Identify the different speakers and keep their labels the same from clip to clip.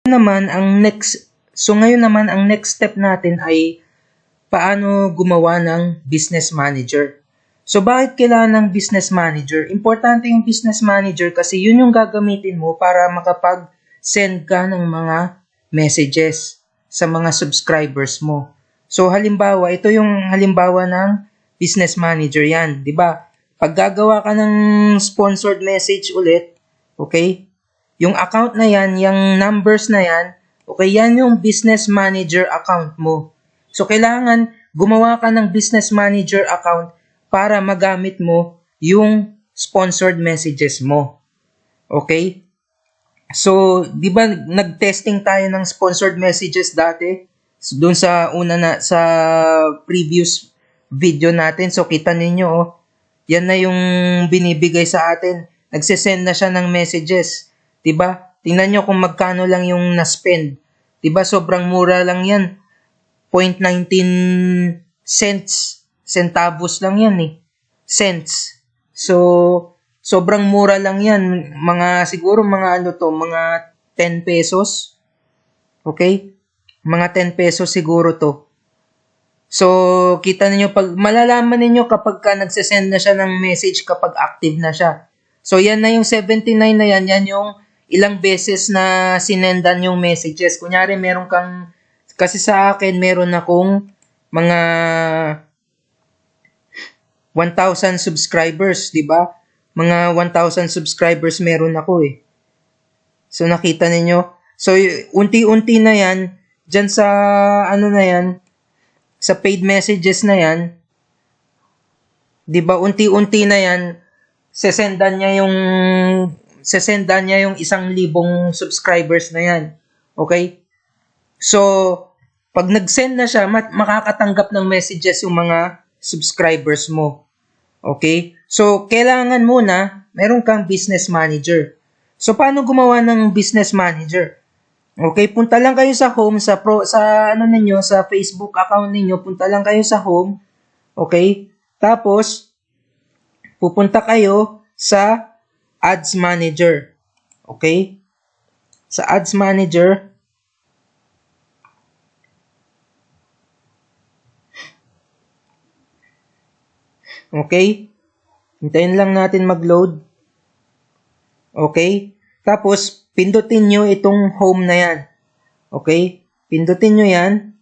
Speaker 1: Ngayon naman ang next step natin ay paano gumawa ng business manager. So bakit kailangan ng business manager? Importante yung business manager kasi yun yung gagamitin mo para makapag-send ka ng mga messages sa mga subscribers mo. So halimbawa, ito yung halimbawa ng business manager yan, 'di ba? Pag gagawa ka ng sponsored message ulit, okay? Yung account na yan, yung numbers na yan, okay, yan yung business manager account mo. So, kailangan gumawa ka ng business manager account para magamit mo yung sponsored messages mo. Okay? So, di ba nag-testing tayo ng sponsored messages dati? So, doon sa sa previous video natin. So, kita ninyo, oh, yan na yung binibigay sa atin. Nagsesend na siya ng messages. Diba? Tingnan nyo kung magkano lang yung na-spend. Diba? Sobrang mura lang yan. 0.19 cents. Centavos lang yan eh. Cents. So, sobrang mura lang yan. Siguro mga mga 10 pesos. Okay? Mga 10 pesos siguro to. So, kita niyo malalaman niyo kapag nagsesend na siya ng message kapag active na siya. So, yan na yung 79 na yan yung ilang beses na sinendan yung messages. Kunyari, kasi sa akin, meron akong mga 1,000 subscribers, di ba? Mga 1,000 subscribers meron ako eh. So, nakita ninyo? So, unti-unti na yan, dyan sa, sa paid messages na yan, di ba, unti-unti na yan, sesendan niya yung 1,000 subscribers na yan. Okay? So, pag nag-send na siya, makakatanggap ng messages yung mga subscribers mo. Okay? So, kailangan muna, meron kang business manager. So, paano gumawa ng business manager? Okay, punta lang kayo sa home, sa Facebook account ninyo, punta lang kayo sa home. Okay? Tapos, pupunta kayo sa Ads Manager. Okay? Sa Ads Manager, okay? Hintayin lang natin mag-load. Okay? Tapos, pindutin nyo itong home na yan. Okay? Pindutin nyo yan.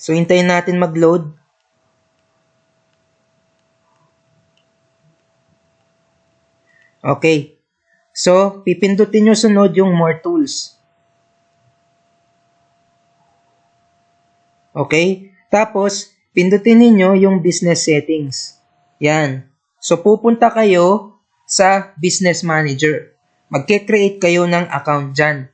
Speaker 1: So, hintayin natin mag-load. Okay. So, pipindutin nyo sunod yung More Tools. Okay? Tapos, pindutin niyo yung Business Settings. Yan. So, pupunta kayo sa Business Manager. Magke-create kayo ng account dyan.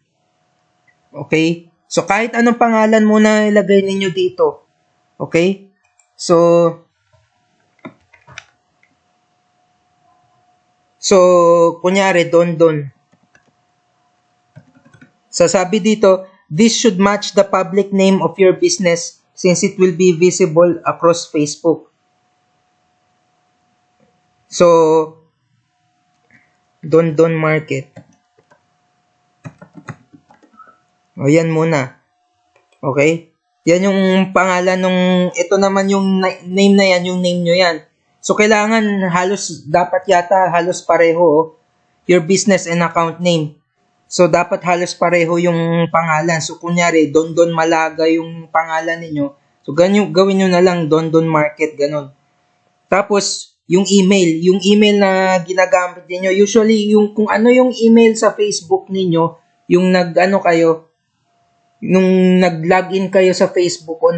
Speaker 1: Okay? So, kahit anong pangalan muna ilagay ninyo dito. Okay? So, kunyari, Don. So, sabi dito, this should match the public name of your business since it will be visible across Facebook. So, Don Market. O, yan muna. Okay? Yan yung pangalan ito naman yung name na yan, yung name nyo yan. So, kailangan dapat yata halos pareho, your business and account name. So, dapat halos pareho yung pangalan. So, kunyari, Don Malaga yung pangalan ninyo. So, gawin nyo na lang Don Market, ganun. Tapos, yung email na ginagamit niyo, usually, kung ano yung email sa Facebook ninyo, yung nag-login kayo sa Facebook o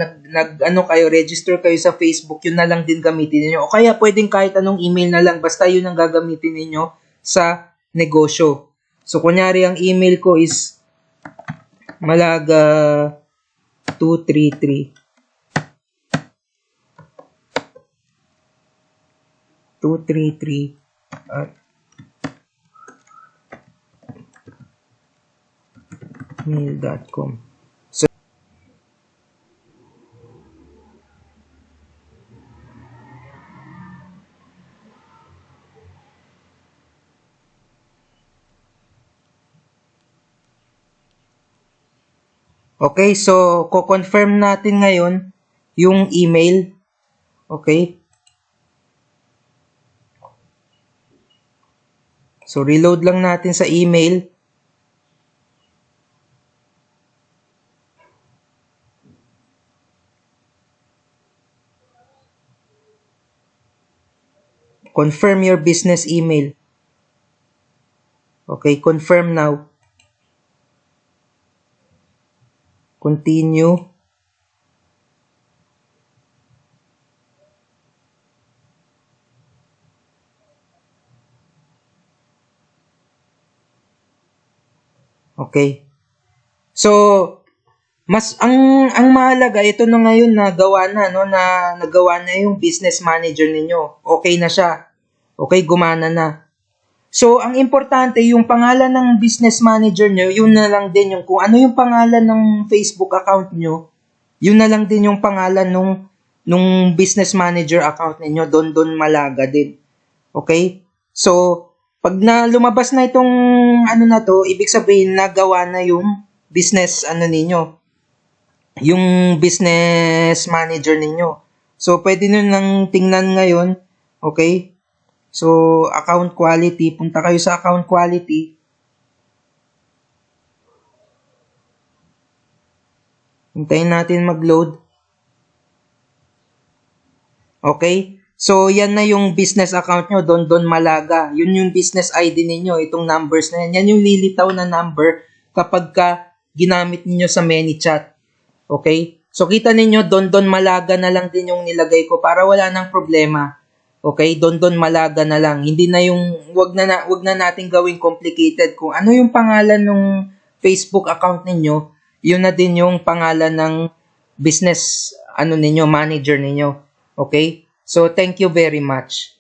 Speaker 1: register kayo sa Facebook, yun na lang din gamitin niyo. O kaya pwedeng kahit anong email na lang, basta yun ang gagamitin niyo sa negosyo. So, kunyari, ang email ko is Malaga233 at mail.com. Okay, so ko-confirm natin ngayon yung email. Okay? So reload lang natin sa email. Confirm your business email. Okay, confirm now. Continue. Okay. So, ang mahalaga ito na ngayon na gawa na no, na nagawa na yung business manager ninyo. Okay na siya. Okay, gumana na. So, ang importante yung pangalan ng business manager nyo, yun na lang din yung kung ano yung pangalan ng Facebook account nyo, yun na lang din yung pangalan nung business manager account ninyo, Don Malaga din. Okay? So, pag na lumabas na itong ano na to, ibig sabihin nagawa na yung business ano ninyo, yung business manager ninyo. So, pwede nyo nang tingnan ngayon, okay? So, account quality, punta kayo sa account quality. Hintayin natin mag-load. Okay? So, yan na yung business account nyo, Don Malaga. Yun yung business ID ninyo, itong numbers na yan. Yan yung lilitaw na number kapag ka ginamit ninyo sa ManyChat. Okay? So, kita ninyo, Don Malaga na lang din yung nilagay ko para wala nang problema. Okay? Don Malaga na lang. Hindi na yung, wag na natin gawing complicated. Kung ano yung pangalan ng Facebook account ninyo, yun na din yung pangalan ng business, ano ninyo, manager ninyo. Okay? So, thank you very much.